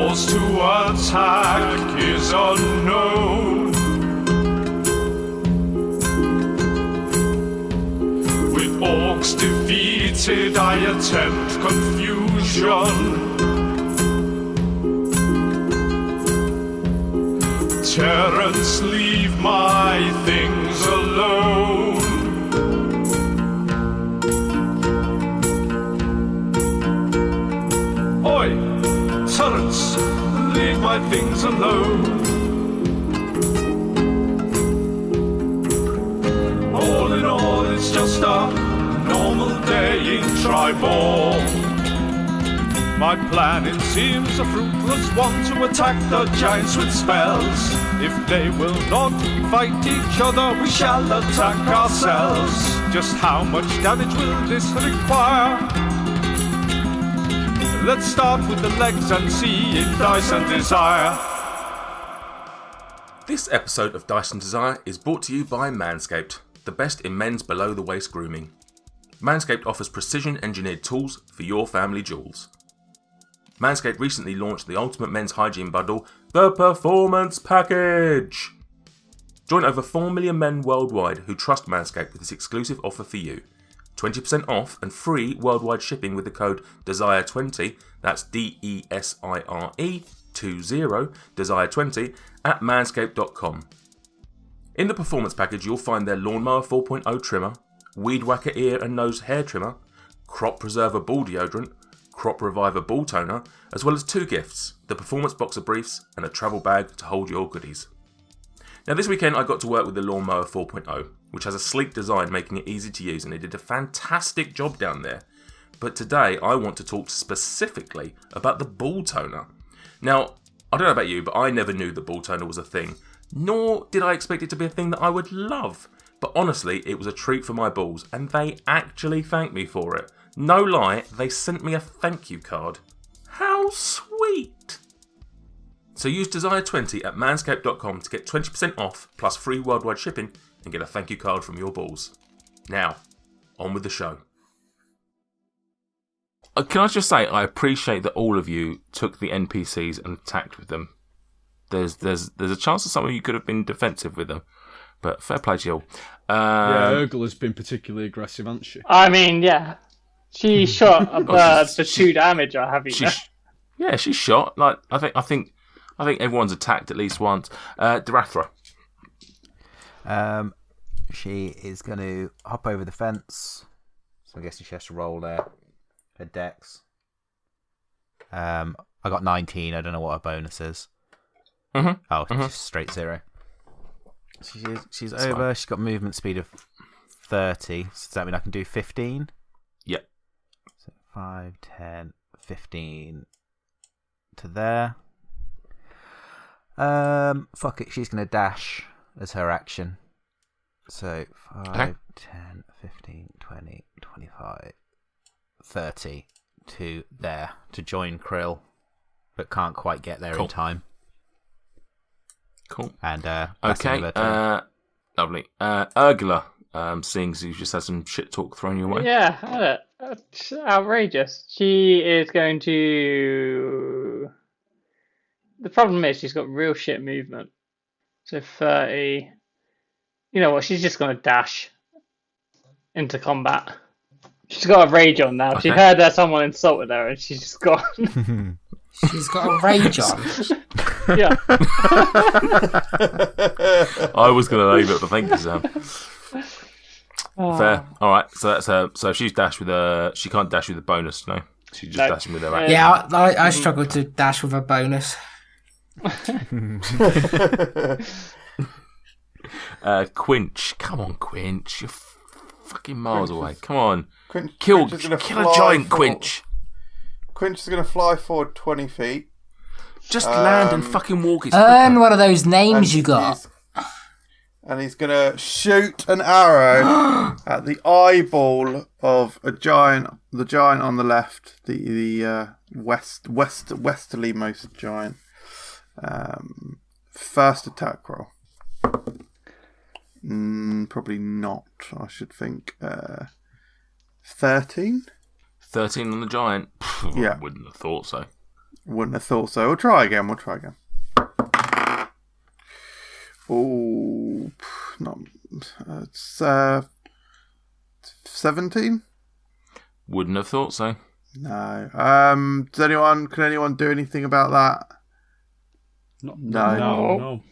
course to attack is unknown. With orcs defeated, I attempt confusion. Terrence, leave my things alone. Oi, Terrence, leave my things alone. All in all, it's just a normal day in Tribal. My planning seems a fruitless one to attack the giants with spells. If they will not fight each other, we shall attack ourselves. Just how much damage will this require? Let's start with the legs and see in Dice and Desire. This episode of Dice and Desire is brought to you by Manscaped, the best in men's below-the-waist grooming. Manscaped offers precision-engineered tools for your family jewels. Manscaped recently launched the ultimate men's hygiene bundle, the Performance Package. Join over 4 million men worldwide who trust Manscaped with this exclusive offer for you. 20% off and free worldwide shipping with the code DESIRE20, that's DESIRE20, DESIRE20, at manscaped.com. In the Performance Package, you'll find their Lawnmower 4.0 trimmer, Weed Whacker ear and nose hair trimmer, Crop Preserver ball deodorant, Crop Reviver ball toner, as well as 2 gifts, the Performance Boxer Briefs and a travel bag to hold your goodies. Now this weekend I got to work with the Lawnmower 4.0, which has a sleek design making it easy to use, and it did a fantastic job down there. But today I want to talk specifically about the ball toner. Now, I don't know about you, but I never knew the ball toner was a thing, nor did I expect it to be a thing that I would love. But honestly, it was a treat for my balls, and they actually thanked me for it. No lie, they sent me a thank you card. How sweet! So use Desire20 at manscaped.com to get 20% off plus free worldwide shipping and get a thank you card from your balls. Now, on with the show. Can I just say, I appreciate that all of you took the NPCs and attacked with them. There's a chance that some of you could have been defensive with them, but fair play to you all. Yeah, Urgla's been particularly aggressive, hasn't she? I mean, yeah. She shot a bird for 2 damage, I have you know. Yeah, she shot. Like I think everyone's attacked at least once. Darathra. She is going to hop over the fence. So I'm guessing she has to roll her dex. I got 19. I don't know what her bonus is. Mm-hmm. Oh, just straight 0. She's over. Fine. She's got movement speed of 30. So does that mean I can do 15? Yep. So 5, 10, 15 to there. Fuck it. She's going to dash as her action. So 5, 10, 15, 20, 25, 30 to there to join Krill, but can't quite get there in time. Cool. And okay. Lovely. Urgla, seeing as you've just had some shit talk thrown your way. Yeah, it's outrageous. She is going to. The problem is she's got real shit movement. So 30. You know what? She's just going to dash into combat. She's got a rage on now. Okay. She heard that someone insulted her and she's just gone. She's got a rage on. Yeah. I was going to leave it, but thank you, Sam. Fair. All right. So that's her. So she's dashed with a. She can't dash with a bonus, no. She's just dashing with her action. Yeah, I struggle to dash with a bonus. Quinch. Come on, Quinch. You're fucking miles away. Come on. Quinch kill a giant Quinch. Quinch is going to fly forward 20 feet. Just land and fucking walk. Earn one of those names you got. And he's going to shoot an arrow at the eyeball of the giant on the left, the westerly most giant. First attack roll. Probably not, I should think. 13? 13 on the giant? Yeah. I wouldn't have thought so. Wouldn't have thought so. We'll try again. Oh, not. It's 17. Wouldn't have thought so. No. Can anyone do anything about that? No.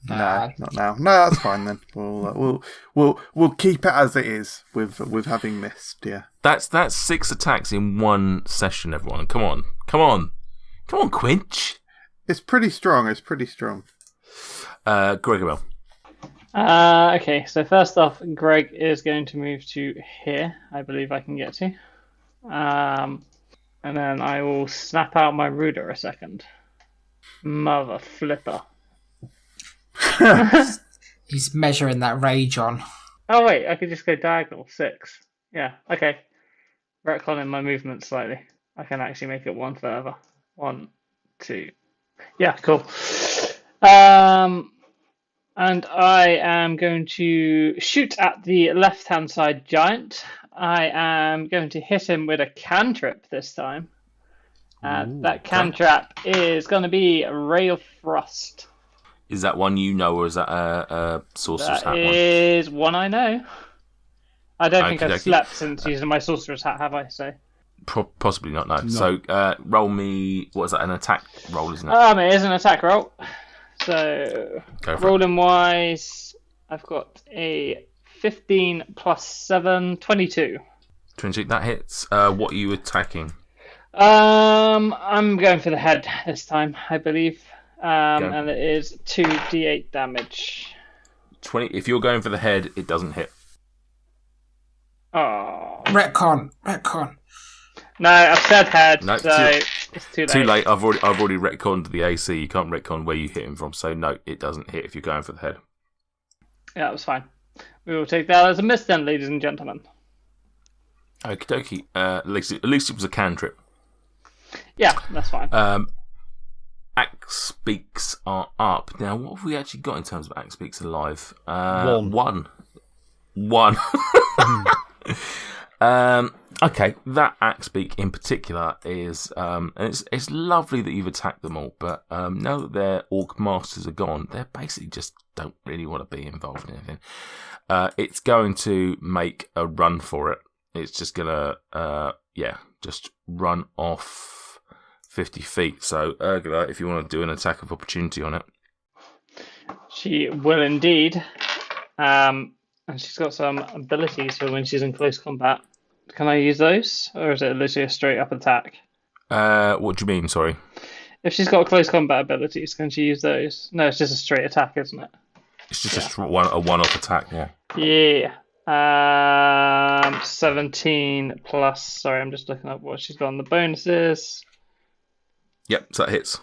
No, not now. No, that's fine then. We'll keep it as it is with having missed. Yeah. That's 6 attacks in one session. Everyone, come on, Quinch. It's pretty strong. Gregor. Okay, so first off, Greg is going to move to here. I believe I can get to. And then I will snap out my ruler a second. Mother flipper. He's measuring that rage on. Oh wait, I could just go diagonal 6. Yeah, okay. Retconning my movement slightly. I can actually make it one further. 1, 2. Yeah, cool. And I am going to shoot at the left-hand side giant. I am going to hit him with a cantrip this time. That cantrip is going to be Ray of Frost. Is that one you know, or is that a Sorcerer's Hat That one? is one I know. I don't think I've Okey-dokey. slept since using my Sorcerer's Hat, have I? So. Possibly not, no. So, roll me... What is that, an attack roll, isn't it? It is an attack roll. So, Go for it. rolling wise, I've got a 15 plus 7, 22. 22, that hits. What are you attacking? I'm going for the head this time, I believe. And it is 2d8 damage. 20. If you're going for the head, it doesn't hit. Oh. Retcon. No, I've said head, No, so it's too late. Too late. I've already retconned the AC. You can't retcon where you hit him from. So no, it doesn't hit if you're going for the head. Yeah, that was fine. We will take that as a miss then, ladies and gentlemen. Okie dokie. At least it was a cantrip. Yeah, that's fine. Axe Beaks are up. Now, what have we actually got in terms of Axe Beaks alive? One. Okay, that Axe Beak in particular is, and it's lovely that you've attacked them all, but now that their Orc Masters are gone, they basically just don't really want to be involved in anything. It's going to make a run for it. It's just going to, just run off 50 feet. So, Urgula, if you want to do an attack of opportunity on it. She will indeed. And she's got some abilities for when she's in close combat. Can I use those? Or is it literally a straight up attack? What do you mean, sorry? If she's got close combat abilities, can she use those? No, it's just a straight attack, isn't it? It's just a one-off attack, yeah. Yeah. 17 plus. Sorry, I'm just looking up what she's got on the bonuses. Yep, so that hits.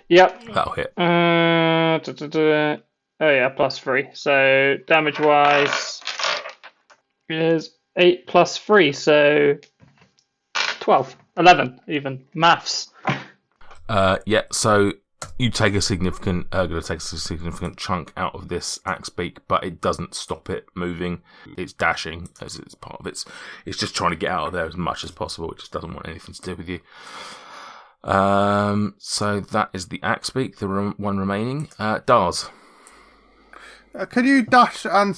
Yep. That'll hit. Oh yeah, plus 3. So damage wise is 8 plus 3, so 12, 11 even. Maths. So you take Urgula takes a significant chunk out of this axe beak, but it doesn't stop it moving. It's dashing as it's part of it's just trying to get out of there as much as possible. It just doesn't want anything to do with you. So that is the axe beak, the one remaining. Dars. Can you dash and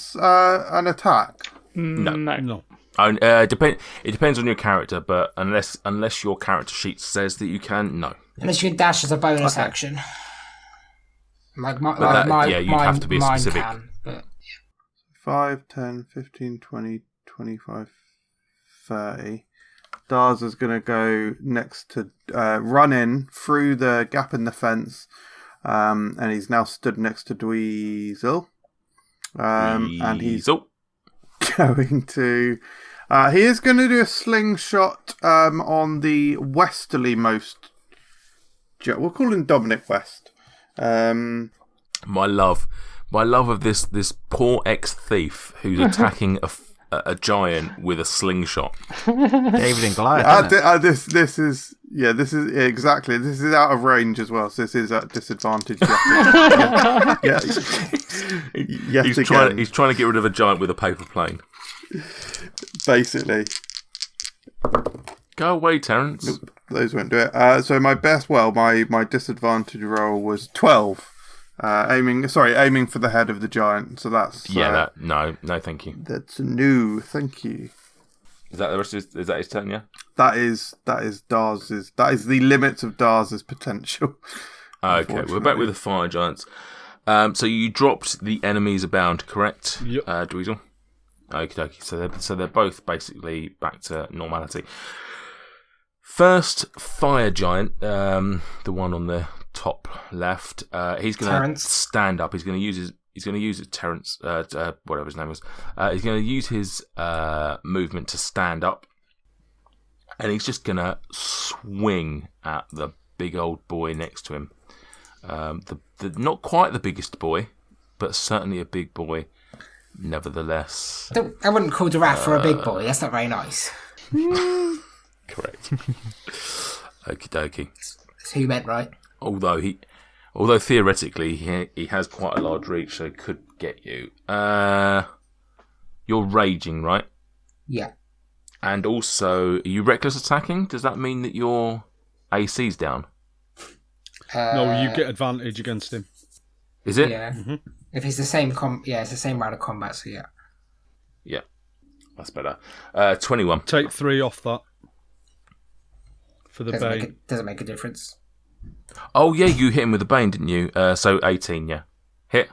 attack? No. It depends on your character, but unless your character sheet says that you can, no. Unless you can dash as a bonus action. Like you'd have to be mine specific. can, but 5, 10, 15, 20, 25, 30. Dars is going to go next to run in through the gap in the fence, and he's now stood next to Dweezil. And he's going to... he is going to do a slingshot on the westerlymost... We'll call him Dominic West. My love of this poor ex-thief who's attacking a giant with a slingshot. David and Goliath. This is exactly. This is out of range as well, so this is at disadvantage. He's trying to get rid of a giant with a paper plane. Basically. Go away, Terence. those won't do it. So my my disadvantage roll was 12. Aiming for the head of the giant. So that's no, thank you. That's new. Thank you. Is that the rest of is that his turn? Yeah. That is Dars's. That is the limits of Dars's potential. Okay, we're back with the fire giants. So you dropped the enemies abound, correct? Yep. Dweezil. Okay. So they're both basically back to normality. First fire giant, the one on the top left. He's going to stand up. He's going to use his Terrence, whatever his name was. He's going to use his movement to stand up, and he's just going to swing at the big old boy next to him. The not quite the biggest boy, but certainly a big boy, nevertheless. I wouldn't call Darath for a big boy. That's not very nice. Correct. Okie dokie. That's who you meant, right? Although theoretically he has quite a large reach, so he could get you. You're raging, right? Yeah. And also, are you reckless attacking? Does that mean that your AC's down? No, you get advantage against him. Is it? Yeah. Mm-hmm. If it's the same it's the same round of combat, so yeah. Yeah. That's better. 21. Take 3 off that. For the Bane. Doesn't make a difference. Oh, yeah, you hit him with the Bane, didn't you? So 18, yeah. Hit.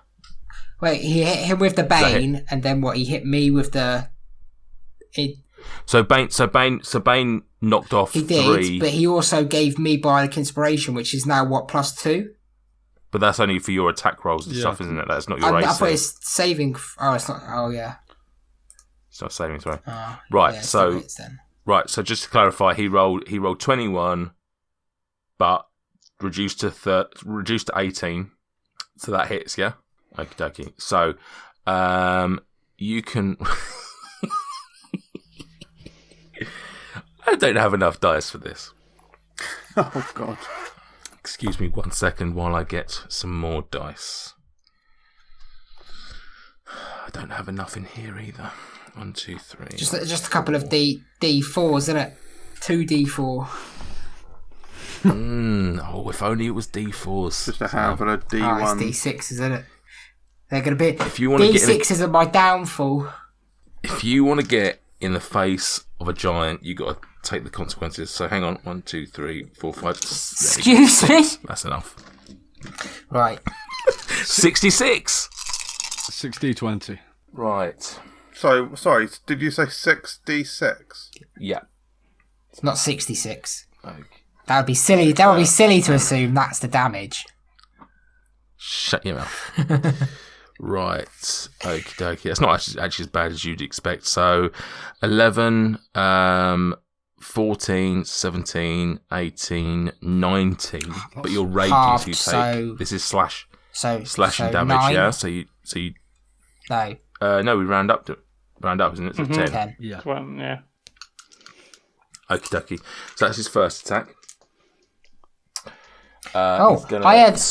Wait, he hit him with the Bane, and then what? He hit me with the... So Bane knocked off 3. He did, but he also gave me Bionic Inspiration, which is now, +2? But that's only for your attack rolls and stuff, isn't it? That's not your AC. I thought it's saving... Oh, it's not... Oh, yeah. It's not saving throw. Right, yeah, so just to clarify, he rolled 21, but reduced to 18, so that hits, yeah. Okie dokie. So, you can. I don't have enough dice for this. Oh God. Excuse me 1 second while I get some more dice. I don't have enough in here either. 1, 2, 3. Just a couple of D4s, isn't it? 2 D4. If only it was D4s. Just a handful of D1s. Oh, it's D6s, isn't it? They're going to be... If you want to D6s are my downfall. If you want to get in the face of a giant, you got to take the consequences. So hang on. 1, 2, 3, 4, 5. Excuse me? That's enough. Right. 66. 60-20. Right. So, sorry, did you say 6d6? Yeah. It's not 66. Okay. That would be silly. That would be silly to assume that's the damage. Shut your mouth. Right. Okie dokie. That's not actually as bad as you'd expect. So 11, 14, 17, 18, 19. But you're raging, so you take. So, this is slashing so damage, 9? yeah? So you. No. No, we round up, isn't it? So 10. 10. Yeah. Well, yeah. Okie dokie. So that's his first attack. I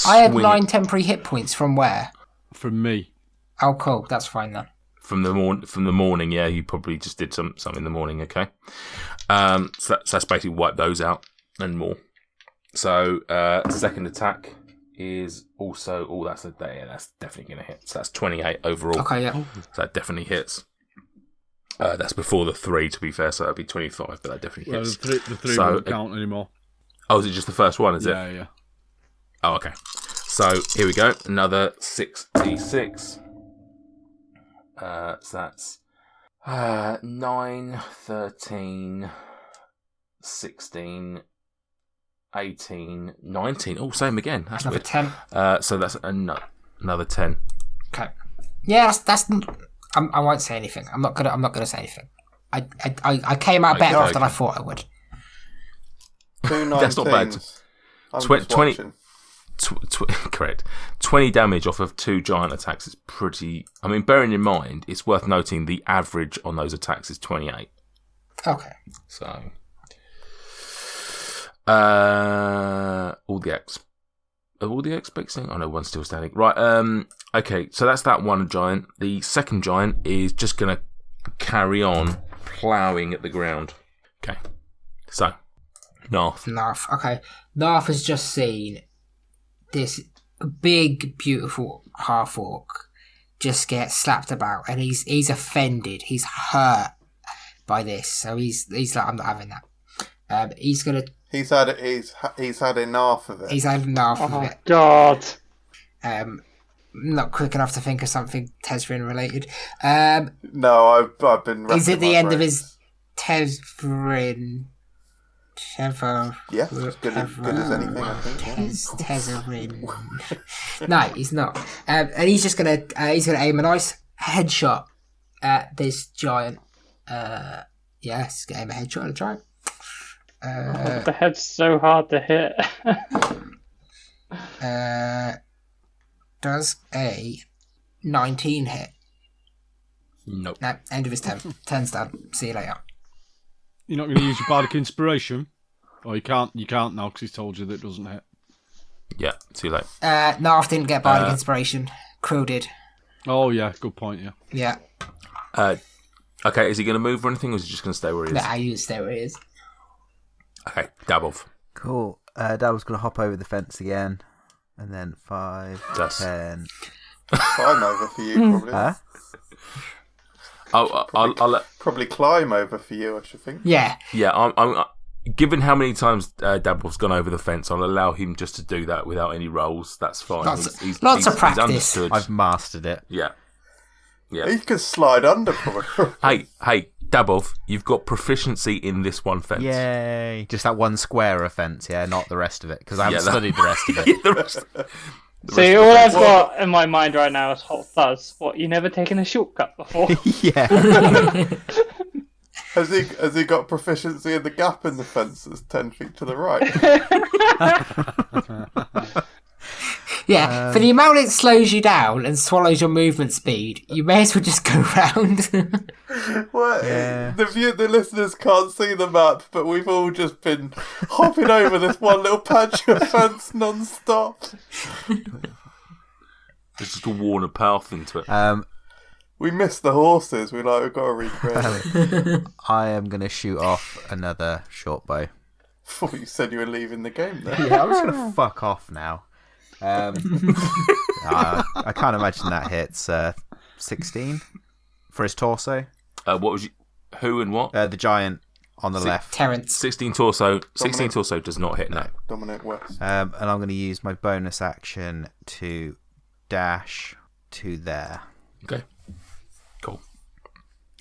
had 9 temporary hit points from where? From me. Oh, cool. That's fine then. From the morning, yeah. You probably just did some in the morning, okay. So that's basically wiped those out and more. So second attack is also that's definitely going to hit. So that's 28 overall. Okay, yeah. So that definitely hits. That's before the 3, to be fair. So that'd be 25, but that definitely hits. The 3 won't count anymore. Oh, is it just the first one? Is it? Yeah. Oh, okay. So here we go. Another 6d6. So that's 9, 13, 16, 18, 19. Oh, same again. That's Another weird. 10. So that's another 10. Okay. Yeah, that's. I won't say anything. I'm not gonna say anything. I came out better off than I thought I would. 2 That's not bad. 20. Correct. 20 damage off of 2 giant attacks is pretty. I mean, bearing in mind, it's worth noting the average on those attacks is 28. Okay. So, all the X thing. Oh no, one's still standing. Right. Okay. So that's that one giant. The second giant is just gonna carry on ploughing at the ground. Okay. So Narth. Narth. Okay. Narth has just seen this big, beautiful half-orc just get slapped about, and he's offended. He's hurt by this, so he's like, I'm not having that. He's gonna. He's had enough of it. He's had enough of it. God. Not quick enough to think of something Tezrin related. No, I've been. He's at the end of brains. his Tezrin. Yeah, as good as anything, I think. Tezrin. No, he's not. And he's just gonna aim a nice headshot at this giant. Yes, aim a headshot at a giant. The head's so hard to hit. Does a 19 hit? Nope. No, end of his turn. Turn's done. See you later. You're not going to use your bardic inspiration, or you can't now because he's told you that it doesn't hit. Yeah, too late. Narf didn't get bardic inspiration. Krill did. Oh yeah, good point. Yeah. Yeah. Okay, is he going to move or anything, or is he just going to stay where he is? Nah, you stay where he is. Okay, Dabov. Cool. Dabble's going to hop over the fence again. And then 5, That's- 10. Climb over for you, probably. Huh? I'll let. Probably climb over for you, I should think. Yeah. Yeah, I'm given how many times Dabov's gone over the fence, I'll allow him just to do that without any rolls. That's fine. Lots of practice. He's understood. I've mastered it. Yeah. He can slide under, probably. Hey, Dabov, you've got proficiency in this one fence. Yay! Just that one square of fence, yeah, not the rest of it, because I haven't studied the rest of it. Yeah, the rest See, all I've got in my mind right now is Hot Fuzz. What, you never taken a shortcut before? Yeah. Has he got proficiency in the gap in the fence that's 10 feet to the right? Yeah, for the amount it slows you down and swallows your movement speed, you may as well just go round. Well, Yeah. the listeners can't see the map, but we've all just been hopping over this one little patch of fence non-stop. There's just a Warner path into it. We missed the horses. We've got to recreate it. I am going to shoot off another short bow. Thought you said you were leaving the game there. Yeah, I'm just going to fuck off now. I can't imagine that hits 16 for his torso. What was you? Who and what? The giant on the left. Terrence. 16 torso. 16 torso does not hit. No. Dominic West. And I'm going to use my bonus action to dash to there. Okay. Cool.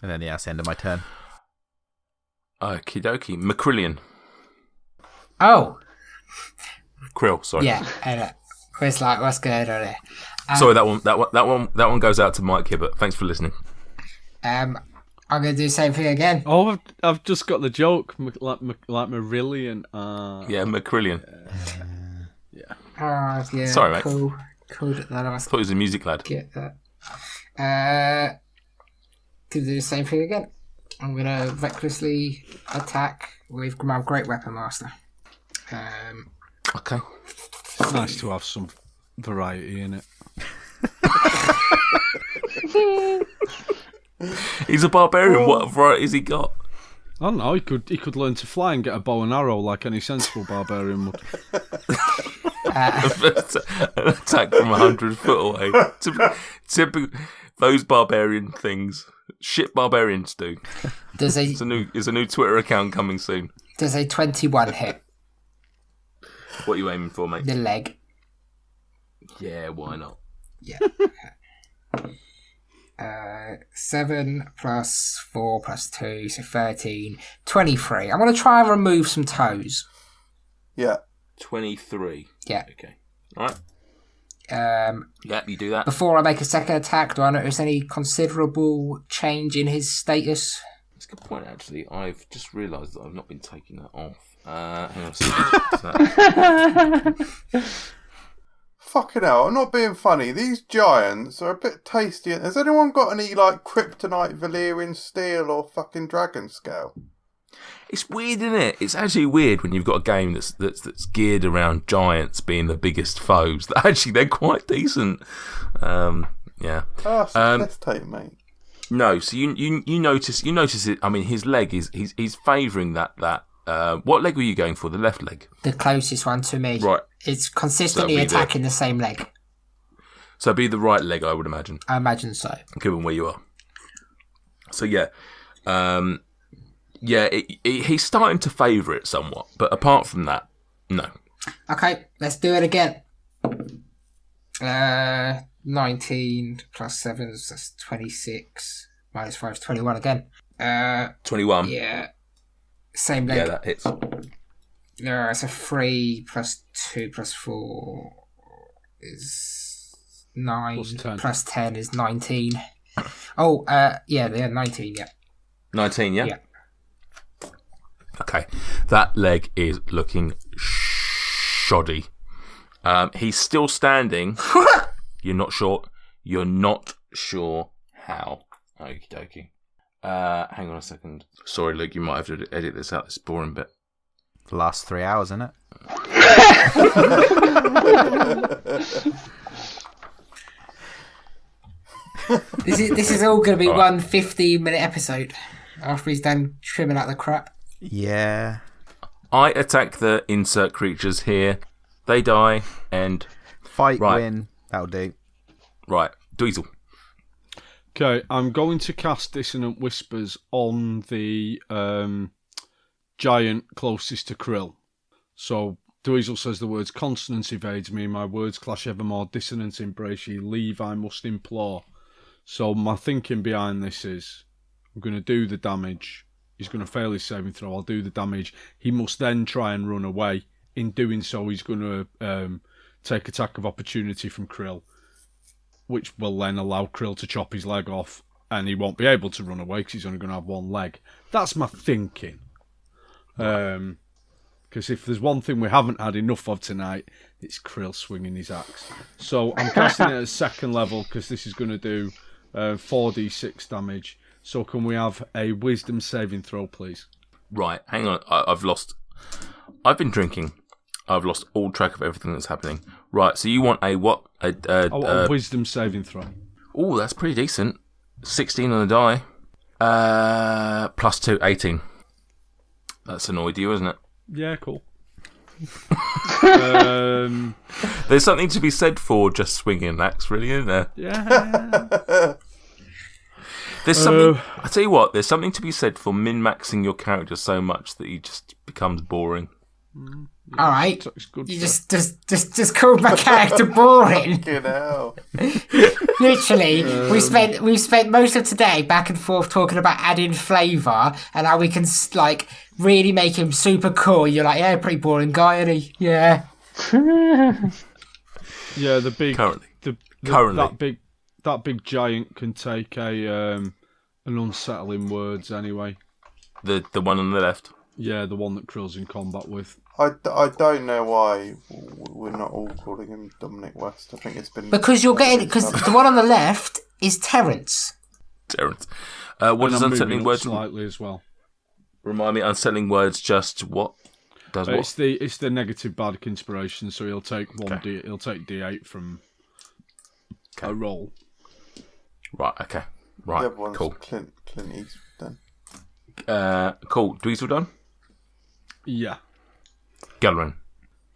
And then, yeah, that's the end of my turn. Okie dokie. Macrillion. Oh, Krill, sorry. yeah. It's like, what's going on here? Sorry, that one goes out to Mike Hibbert. Thanks for listening. I'm going to do the same thing again. Oh, I've just got the joke, like Marillion. Yeah, Macrillion. Oh, yeah. Sorry, mate. Cool. That I must I thought he was a music lad. get that. To do the same thing again. I'm going to recklessly attack with my Great Weapon Master. Okay. It's nice to have some variety in it. He's a barbarian. What variety has he got? I don't know. He could learn to fly and get a bow and arrow like any sensible barbarian would. An attack from 100 foot away. Typical. Those barbarian things. Shit barbarians do. There's It's a new Twitter account coming soon. Does a 21 hit What are you aiming for, mate? the leg? Yeah, why not? Yeah. 7 plus 4 plus 2, so 13. 23. I'm going to try and remove some toes. Yeah. 23. Yeah. Okay. All right. Yeah, you do that. Before I make a second attack, do I notice any considerable change in his status? That's a good point, actually. I've just realised that I've not been taking that off. Hang on a second. Fucking hell, I'm not being funny. These giants are a bit tasty. Has anyone got any, kryptonite, Valyrian steel, or fucking dragon scale? It's weird, isn't it? It's actually weird when you've got a game that's geared around giants being the biggest foes. That actually they're quite decent. Yeah. Let's take, mate. No, so you notice it. I mean, his leg is he's favouring that What leg were you going for? The left leg? The closest one to me. Right. It's consistently So attacking the same leg. So it'd be the right leg, I would imagine. I imagine so. Given where you are. So yeah. He's starting to favour it somewhat. But apart from that, no. Okay, let's do it again. 19 plus 7 is that's 26. Minus 5 is 21 again. 21. Yeah. Same leg. Yeah, that hits. It's a 3 plus 2 plus 4 is 9. Plus 10. Plus 10 is 19. Oh, yeah, they're 19, yeah. 19, yeah? Yeah. Okay. That leg is looking shoddy. He's still standing. You're not sure. You're not sure how. Okie dokie. Hang on a second. Sorry, Luke, you might have to edit this out, this boring bit. The last 3 hours, isn't it? This is all going to be one 15-minute episode after he's done trimming out the crap. Yeah. I attack the insert creatures here. They die, and... Fight, Right. win. That'll do. Right, Dweezil. Okay, I'm going to cast Dissonant Whispers on the giant closest to Krill. So Dweezil says the words, consonance evades me, my words clash evermore, dissonance embrace ye, leave I must implore. So my thinking behind this is, I'm going to do the damage. He's going to fail his saving throw. I'll do the damage. He must then try and run away. In doing so, he's going to take attack of opportunity from Krill, which will then allow Krill to chop his leg off, and he won't be able to run away because he's only going to have one leg. That's my thinking. Because if there's one thing we haven't had enough of tonight, it's Krill swinging his axe. So I'm casting it at second level because this is going to do 4d6 damage. So can we have a wisdom saving throw, please? Right, hang on. I've been drinking. I've lost all track of everything that's happening. Right, so you want a what? A wisdom saving throw. Oh, that's pretty decent. 16 on the die. Plus 2, 18. That's annoyed you, isn't it? Yeah, cool. There's something to be said for just swinging an axe, really, isn't there? Yeah. There's something. I tell you what. There's something to be said for min-maxing your character so much that he just becomes boring. All right, It's good you stuff. just called my character boring. Fucking hell. Literally, we've spent most of today back and forth talking about adding flavour and how we can like really make him super cool. You're like, yeah, pretty boring guy, isn't he? Yeah. Yeah, the big Currently. that big giant can take an unsettling words anyway. The one on the left. Yeah, the one that Krill's in combat with. I don't know why we're not all calling him Dominic West. I think it's been... Because you're getting because the one on the left is Terrence. Terrence. What does And I'm unsettling moving up words slightly as well? remind me? Unsettling words just what does what? It's the negative bardic inspiration, so he'll take he'll take D8 from a roll. Right. Okay. The Right. other one's Cool. Clint Eastwood then. Cool. Dweezil done. Yeah, Galerin.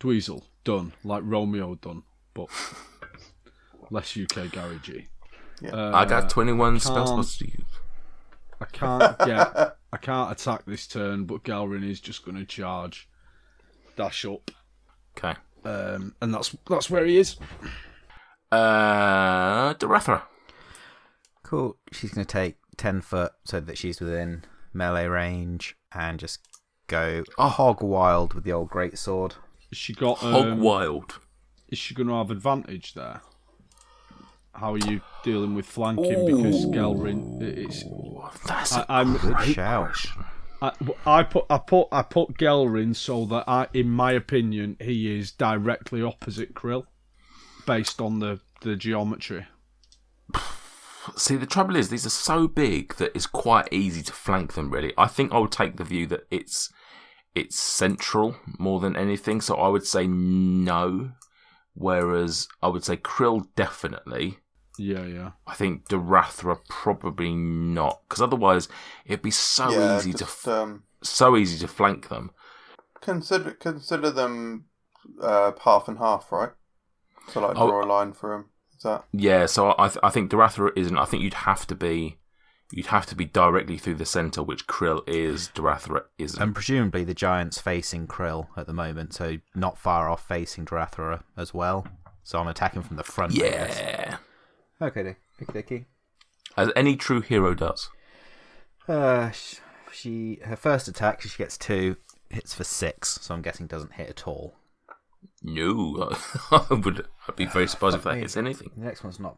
Dweezil done like Romeo done, but less UK garagey. Yeah. I got 21 spell can't- slots to use. I can't attack this turn, but Galrin is just going to charge, dash up, Okay. and that's where he is. Darathra. Cool. She's going to take 10 foot so that she's within melee range and just go hog wild with the old greatsword. Has she got Hog wild. Is she going to have advantage there? How are you dealing with flanking? Because Galrin, it's That's I'm Good shout. I put Gelrin so that in my opinion, he is directly opposite Krill, based on the geometry. See, the trouble is, these are so big that it's quite easy to flank them, really. I think I would take the view that it's central more than anything, so I would say no. Whereas I would say Krill definitely. Yeah. I think Darathra probably not, because otherwise it'd be so easy to flank them. consider them half and half, right? So like draw a line for him. Is that? Yeah. So I think Durathra isn't. I think you'd have to be directly through the centre, which Krill is. Durathra isn't. And presumably the giant's facing Krill at the moment, so not far off facing Durathra as well. So I'm attacking from the front. Yeah. Okay, Dicky. As any true hero does. Her first attack, she gets 2, hits for 6, so I'm guessing doesn't hit at all. No, I'd be very surprised if that hits anything. The next one's not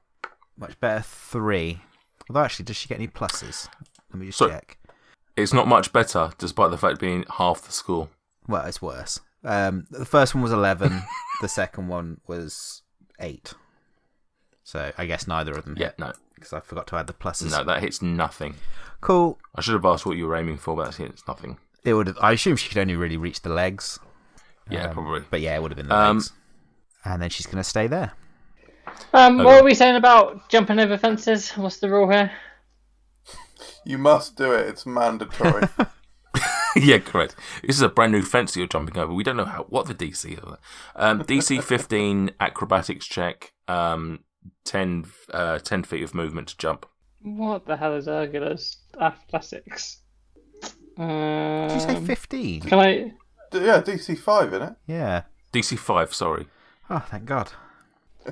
much better, 3. Although actually, does she get any pluses? Let me just check. It's not much better, despite the fact being half the score. Well, it's worse. The first one was 11. The second one was 8. So I guess neither of them hit. Yeah, no. Because I forgot to add the pluses. No, that hits nothing. Cool. I should have asked what you were aiming for, but that hits nothing. It would have. I assume she could only really reach the legs. Yeah, probably. But yeah, it would have been the legs. And then she's going to stay there. What are we saying about jumping over fences? What's the rule here? You must do it. It's mandatory. Yeah, correct. This is a brand new fence that you're jumping over. We don't know what the DC is. DC 15 acrobatics check. 10 feet of movement to jump. What the hell is Urgula's athletics? Did you say 15? Can I? Yeah, DC 5, isn't it? Yeah. DC 5, sorry. Oh, thank God.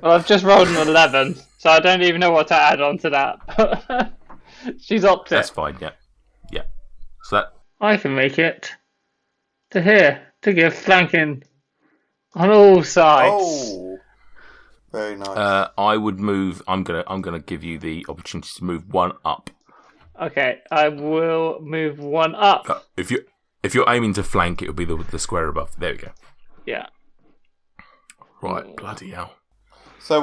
Well, I've just rolled an 11, so I don't even know what to add on to that. She's upped it. That's fine, yeah. Yeah. So that... I can make it to here, to give flanking on all sides. Oh, very nice. I would move... I'm gonna give you the opportunity to move 1 up. Okay, I will move 1 up. If you're aiming to flank, it'll be the square above. There we go. Yeah. Right, bloody hell. So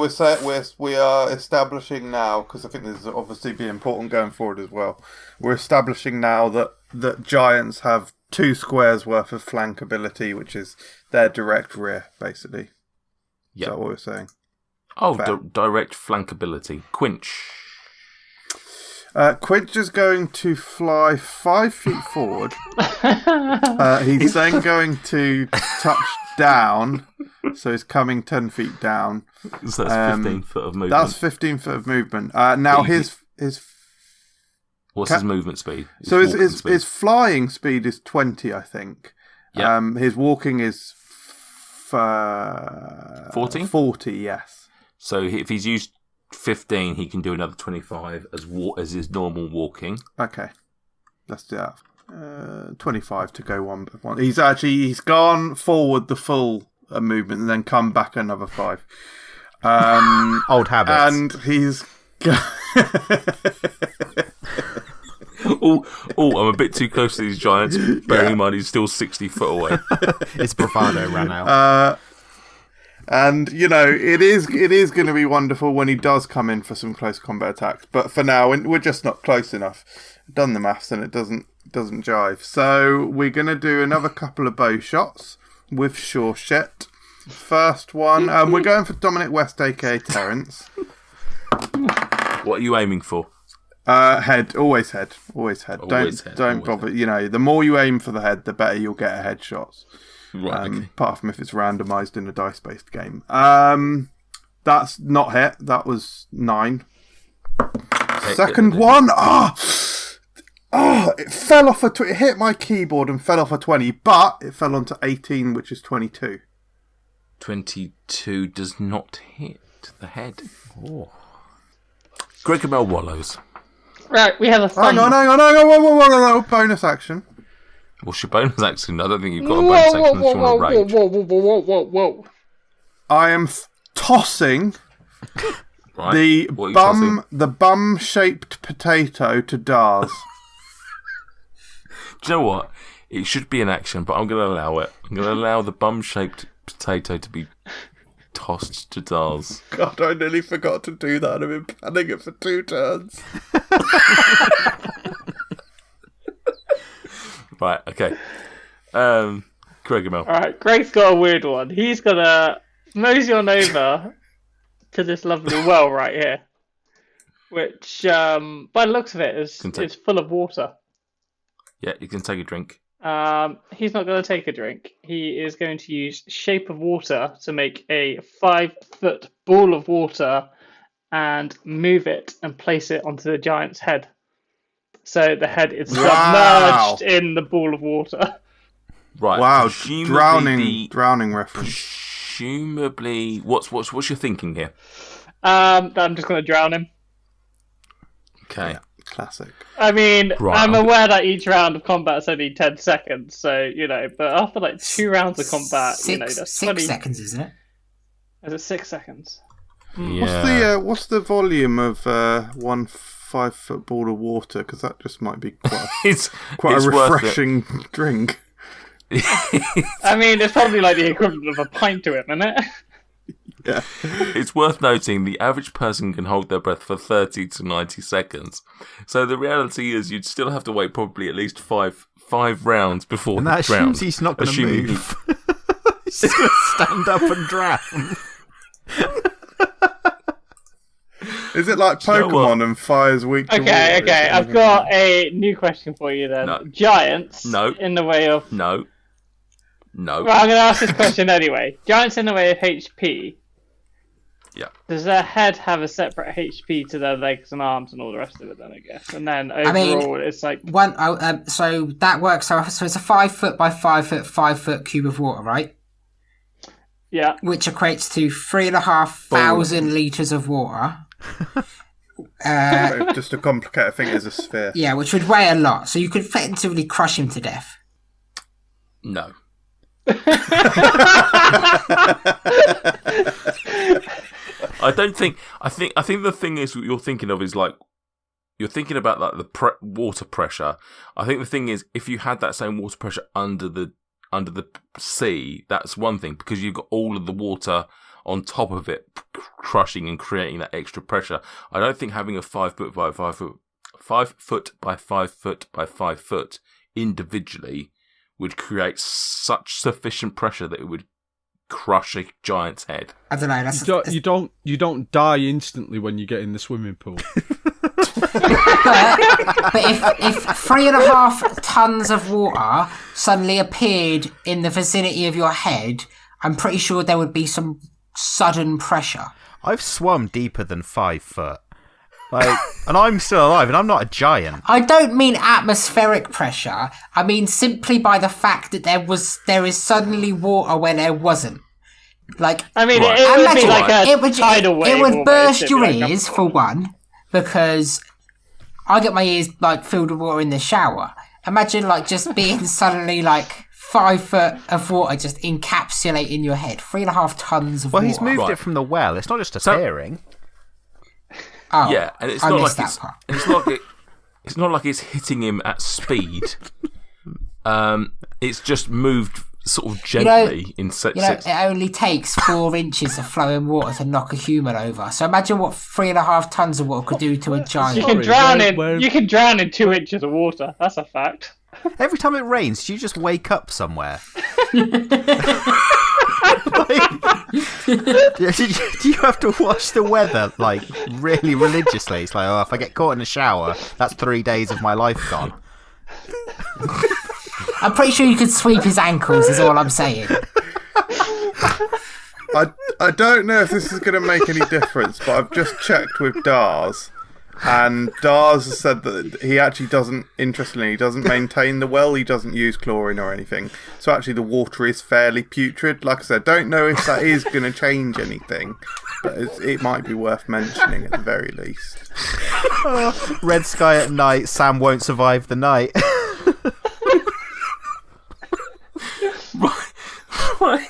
we are establishing now, because I think this will obviously be important going forward as well. We're establishing now that giants have 2 squares worth of flank ability, which is their direct rear, basically. Yeah. Is that what we're saying? Oh, direct flankability. Quinch. Quinch is going to fly 5 feet forward. He's then going to touch down, so he's coming 10 feet down. So that's 15 foot of movement. That's 15 foot of movement. Now his What's his movement speed? So his flying speed is 20, I think. Yeah. His walking is 40. 40, yes. So if he's used 15, he can do another 25 as his normal walking. Okay, let's do that. 25 to go one. He's gone forward the full movement and then come back another 5. Old habits. And he's. I'm a bit too close to these giants. Bearing in mind he's still 60 foot away. His bravado ran out. And it is going to be wonderful when he does come in for some close combat attacks. But for now, we're just not close enough. I've done the maths and it doesn't jive. So we're going to do another couple of bow shots with sure shit. First one, we're going for Dominic West, aka Terrence. What are you aiming for? Head, always head. Don't bother. Okay. The more you aim for the head, the better you'll get a headshots. Right. Okay. Apart from if it's randomised in a dice-based game. That's not hit. That was 9. Second one. It fell off it hit my keyboard and fell off a 20, but it fell onto 18, which is 22. 22 does not hit the head. Oh. Gregor wallows. Right, we have a thing. Hang on. Bonus action. What's your bonus action? I don't think you've got a bonus action if you want to rage. Whoa. I am tossing Right. the bum-shaped potato to Dars. Do you know what? It should be an action, but I'm going to allow it. I'm going to allow the bum-shaped potato to be tossed to Dars. God, I nearly forgot to do that. I've been planning it for 2 turns. Right, okay. Gregor Mel. Alright, Greg's got a weird one. He's gonna mosey on over to this lovely well right here. Which, by the looks of it, is full of water. Yeah, you can take a drink. He's not going to take a drink. He is going to use Shape of Water to make a 5-foot ball of water and move it and place it onto the giant's head. So the head is submerged in the ball of water. Right. Wow, presumably drowning reference. Presumably, what's your thinking here? I'm just going to drown him. Okay. Yeah, classic. I mean, Right. I'm aware that each round of combat is only 10 seconds, so, but after 2 rounds of combat, that's 6 seconds, isn't it? Is it 6 seconds? Yeah. What's the volume of 1 5-foot ball of water? Because that just might be quite it's a worth refreshing drink. I mean, it's probably like the equivalent of a pint to him, isn't it? Yeah. It's worth noting the average person can hold their breath for 30 to 90 seconds. So the reality is you'd still have to wait probably at least five rounds before And he that assumes drowns. he's not going to Assuming move. He's just going to stand up and drown. Is it like you know what? Pokemon and fire's weak to water? Okay. I've got a new question for you then. No. Giants No. in the way of... No. Well, I'm going to ask this question anyway. Giants in the way of HP. Yeah. Does their head have a separate HP to their legs and arms and all the rest of it then, I guess? And then overall, it's like... So that works. So it's a 5 foot by 5 foot, 5 foot cube of water, right? Yeah. Which equates to 3,500 litres of water. Just to complicate, I think it's a sphere. Yeah, which would weigh a lot. So you could effectively crush him to death. No. I don't think. I think the thing is what you're thinking of is like you're thinking about like the water pressure. I think the thing is if you had that same water pressure under the sea, that's one thing because you've got all of the water on top of it crushing and creating that extra pressure. I don't think having a 5 foot by 5 foot, 5 foot by 5 foot by 5 foot individually would create such sufficient pressure that it would crush a giant's head. I don't know. You don't die instantly when you get in the swimming pool. But if 3.5 tons of water suddenly appeared in the vicinity of your head, I'm pretty sure there would be some sudden pressure. I've swum deeper than 5 foot. And I'm still alive, and I'm not a giant. I don't mean atmospheric pressure. I mean simply by the fact that there is suddenly water when there wasn't. Like, I mean, Right. it would be like a tidal wave. It would almost, burst it'd your be like a- ears for one, because I get my ears filled with water in the shower. Imagine just being suddenly 5 foot of water just encapsulating your head. 3.5 tons of Well, water. he's moved Right. it from the well. It's not just So- appearing. Oh, Yeah, and it's I not missed like that part. it's not like it's hitting him at speed. It's just moved sort of gently in six. It only takes 4 inches of flowing water to knock a human over. So imagine what 3.5 tons of water could do to a You giant. can drown where- in. You can drown in 2 inches of water. That's a fact. Every time it rains, do you just wake up somewhere? Do you have to watch the weather really religiously? It's like, if I get caught in the shower, that's 3 days of my life gone. I'm pretty sure you could sweep his ankles, is all I'm saying. I don't know if this is going to make any difference, but I've just checked with Dars, and Dars has said that he actually doesn't, interestingly, he doesn't maintain the well, he doesn't use chlorine or anything, so actually the water is fairly putrid. Like I said, don't know if that is going to change anything, but it might be worth mentioning at the very least. Red sky at night, Sam won't survive the night. Right.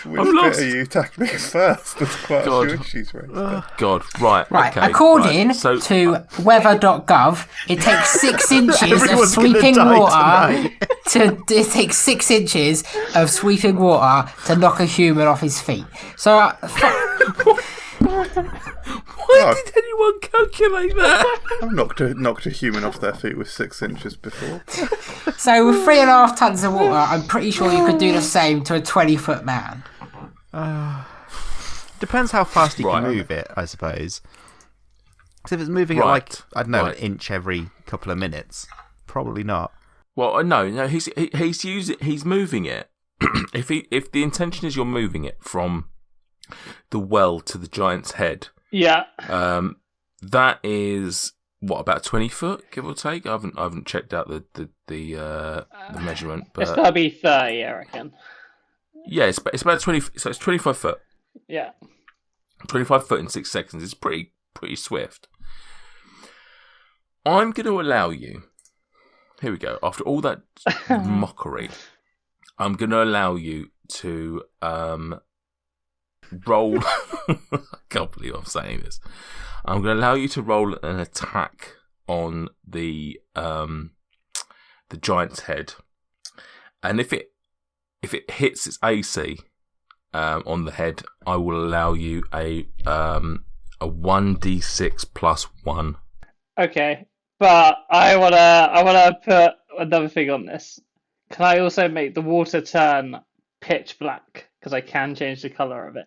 Which I've bit lost. are you tackling first? There's quite God. a few issues raised. God, right. Right, okay, according right. So, to weather.gov, it takes 6 inches of Everyone's gonna sweeping die water it takes 6 inches of sweeping water to knock a human off his feet. So why did anyone calculate that? I've knocked a human off their feet with 6 inches before. So with 3.5 tons of water, I'm pretty sure you could do the same to a 20-foot man. Depends how fast you Right. can move it, I suppose. Because if it's moving at Right, like, I don't know, right. an inch every couple of minutes, probably not. Well, no, he's moving it. If the intention is you're moving it from the well to the giant's head, Yeah. that is what, about 20 foot, give or take. I haven't checked out the measurement, but It's gotta be 30, I reckon. yeah, it's about 20. So it's 25 foot. Yeah. 25 foot in 6 seconds is pretty swift. I'm going to allow you. Here we go. After all that mockery, I'm going to allow you to roll. I can't believe I'm saying this. I'm going to allow you to roll an attack on the giant's head, and if it hits its AC on the head, I will allow you a 1d6 plus 1. Okay. But I wanna put another thing on this. Can I also make the water turn pitch black? Because I can change the colour of it.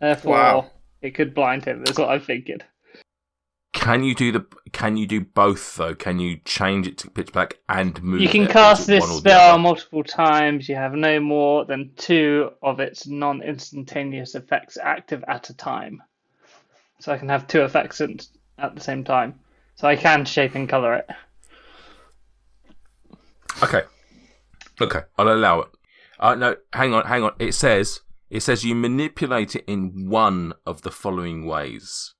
Therefore, Wow. it could blind him. Is what I'm thinking. Can you do both though? Can you change it to pitch black and move? You can it? cast Is it this one or the spell other? multiple times. You have no more than 2 of its non-instantaneous effects active at a time. So I can have 2 effects at the same time. So I can shape and colour it. Okay, I'll allow it. No, hang on. It says you manipulate it in one of the following ways.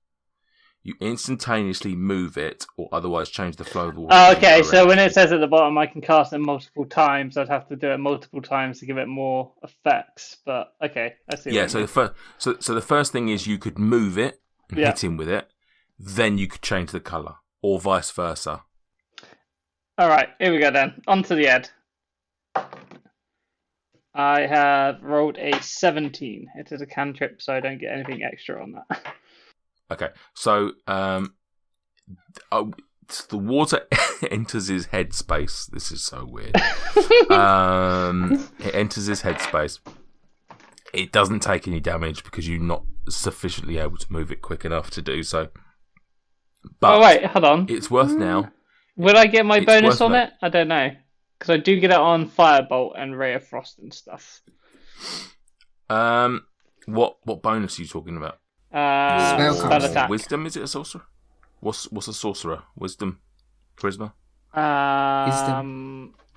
You instantaneously move it, or otherwise change the flow of the water. Oh, okay, so when it says at the bottom I can cast it multiple times, I'd have to do it multiple times to give it more effects. But okay, I see. Yeah, so the first thing is you could move it and hit him with it, then you could change the colour, or vice versa. All right, here we go then. On to the head. I have rolled a 17. It is a cantrip, so I don't get anything extra on that. Okay, so the water enters his headspace. This is so weird. It enters his headspace. It doesn't take any damage because you're not sufficiently able to move it quick enough to do so. But Oh wait, hold on. it's worth now. Will I get my It's bonus worth on no- it? I don't know. Because I do get it on Firebolt and Ray of Frost and stuff. What bonus are you talking about? Spell Spell casting. attack. Wisdom, is it a sorcerer? What's a sorcerer? Wisdom, charisma. I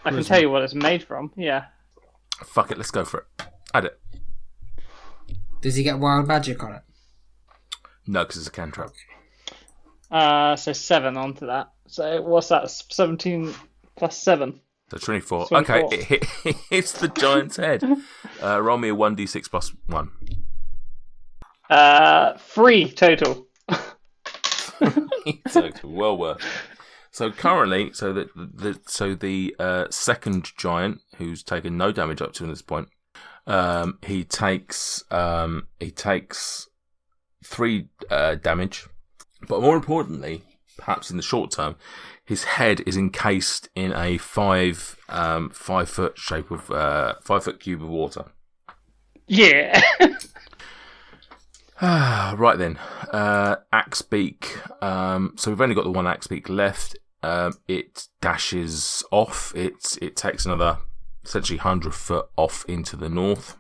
can tell you what it's made from. Yeah. Fuck it, let's go for it. Add it. Does he get wild magic on it? No, because it's a cantrip. So 7 onto that. So what's that? 17 plus 7. So 24. 24. Okay, it hits the giant's head. Roll me a 1d6 plus 1. 3 total. So well worth. So currently, the second giant, who's taken no damage up to this point, he takes 3 damage. But more importantly, perhaps in the short term, his head is encased in a 5 foot shape of 5 foot cube of water. Yeah. Right then, axe beak. So we've only got the one axe beak left. It dashes off. It takes another essentially 100 foot off into the north.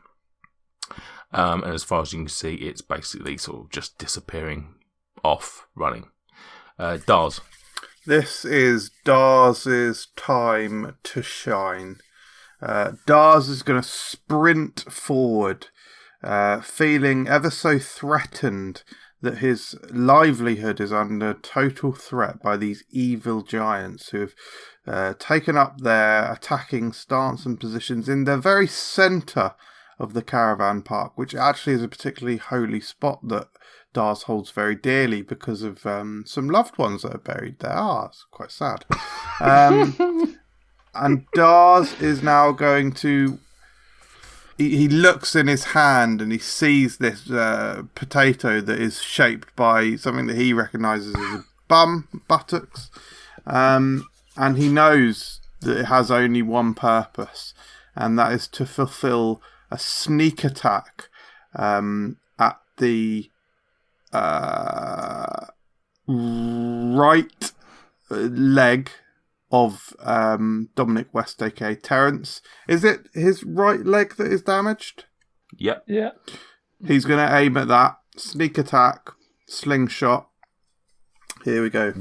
And as far as you can see, it's basically sort of just disappearing off, running. Dars. This is Dars's time to shine. Dars is going to sprint forward, feeling ever so threatened that his livelihood is under total threat by these evil giants who have taken up their attacking stance and positions in the very centre of the caravan park, which actually is a particularly holy spot that Dars holds very dearly because of some loved ones that are buried there. It's quite sad. And Dars is now going to... He looks in his hand and he sees this potato that is shaped by something that he recognises as a buttocks. And he knows that it has only one purpose, and that is to fulfill a sneak attack at the right leg of Dominic West, aka Terence. Is it his right leg that is damaged? Yep. Yeah. He's going to aim at that. Sneak attack, slingshot. Here we go.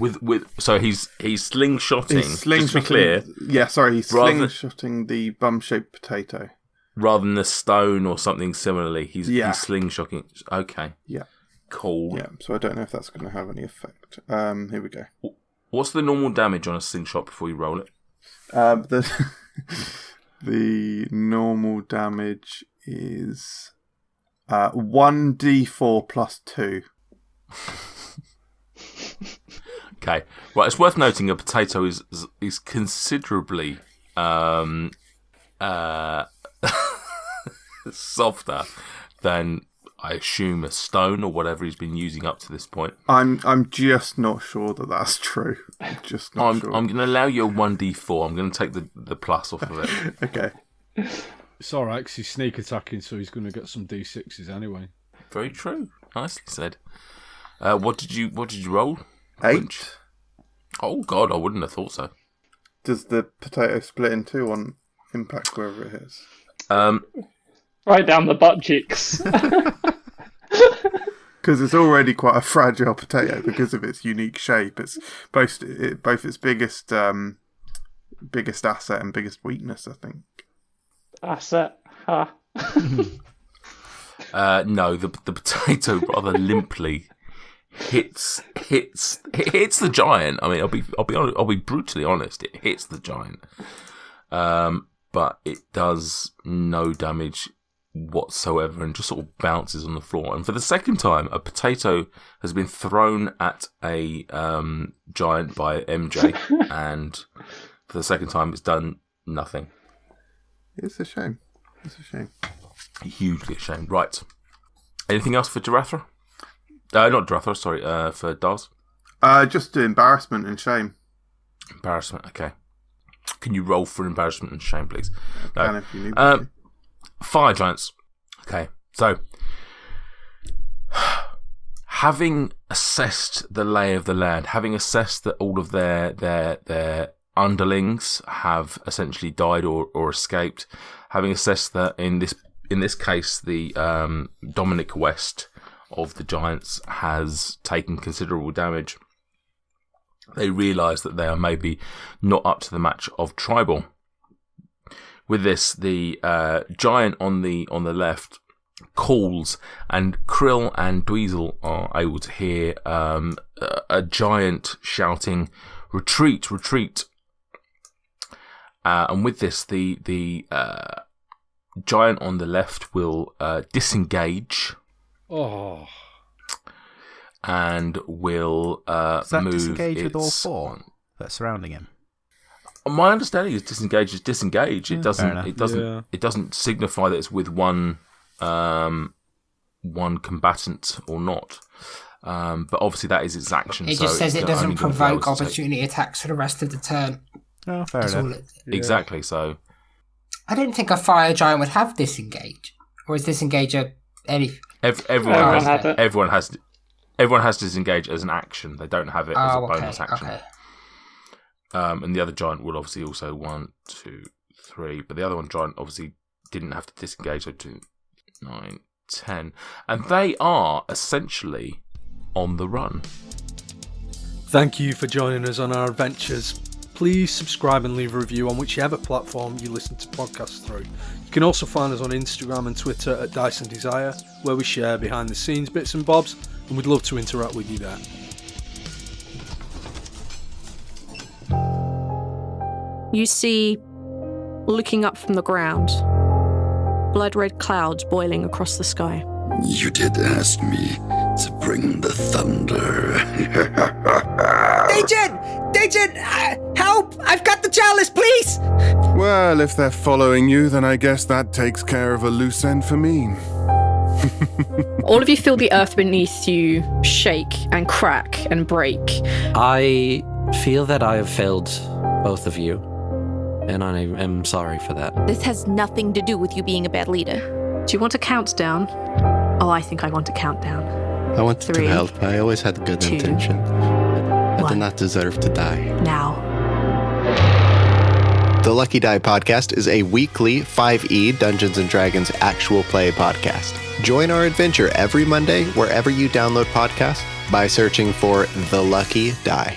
So he's slingshotting. He's slingshotting. Just to be clear. Yeah, sorry, he's Rather- slingshotting the bum-shaped potato. Rather than the stone or something similarly, he's Yeah. slingshotting. Okay. Yeah. Cool. Yeah, so I don't know if that's going to have any effect. Here we go. What's the normal damage on a slingshot before you roll it? The the normal damage is 1d4 plus 2. Okay. Well, it's worth noting a potato is considerably softer than, I assume, a stone or whatever he's been using up to this point. I'm just not sure that that's true. I'm just not sure. I'm going to allow you a 1d4. I'm going to take the plus off of it. Okay. It's all right, 'cause he's sneak attacking, so he's going to get some d6s anyway. Very true. Nicely said. What did you roll? 8. Oh God, I wouldn't have thought so. Does the potato split in two on impact wherever it hits? Right down the butt cheeks. Because it's already quite a fragile potato because of its unique shape. It's both its biggest asset and biggest weakness, I think. Asset. Ha. No, the potato rather limply hits the giant. I mean, I'll be brutally honest. It hits the giant, but it does no damage whatsoever and just sort of bounces on the floor. And for the second time, a potato has been thrown at a giant by MJ, and for the second time, it's done nothing. It's a shame. Hugely ashamed. Right. Anything else for Darathra? Not Darathra, sorry, for Dars. Just embarrassment and shame. Embarrassment, okay. Can you roll for embarrassment and shame, please? No. Can if you need to. Fire giants. Okay, so having assessed the lay of the land, having assessed that all of their underlings have essentially died or escaped, having assessed that in this case the Dominic West of the giants has taken considerable damage, they realise that they are maybe not up to the match of Tribal. With this, the giant on the left calls, and Krill and Dweezil are able to hear a giant shouting, "Retreat, retreat!" And with this, the giant on the left will disengage. Oh. And will Does that move disengage with all its- four that's surrounding him? My understanding is disengage is disengage. It doesn't. enough. It doesn't. Yeah. It doesn't signify that it's with one combatant or not. But obviously that is its action. It so just says it's it doesn't only gonna be able provoke to take- opportunity attacks for the rest of the turn. Oh, fair That's all enough. it. Exactly. So I didn't think a fire giant would have disengage. Or is disengage any? everyone had it. everyone has disengage as an action. They don't have it as a bonus action. Okay. And the other giant will obviously also 1, 2, 3. But the other one giant obviously didn't have to disengage. So 2, 9, 10. And they are essentially on the run. Thank you for joining us on our adventures. Please subscribe and leave a review on whichever platform you listen to podcasts through. You can also find us on Instagram and Twitter at Dyson Desire, where we share behind the scenes bits and bobs, and we'd love to interact with you there. You see, looking up from the ground, blood-red clouds boiling across the sky. You did ask me to bring the thunder. Dajin! Help! I've got the chalice, please! Well, if they're following you, then I guess that takes care of a loose end for me. All of you feel the earth beneath you shake and crack and break. I feel that I have failed both of you, and I am sorry for that. This has nothing to do with you being a bad leader. Do you want to count down? Oh, I think I want to count down. I wanted 3, to help. I always had good 2, intention. I do not deserve to die. Now. The Lucky Die podcast is a weekly 5e Dungeons & Dragons actual play podcast. Join our adventure every Monday wherever you download podcasts by searching for The Lucky Die.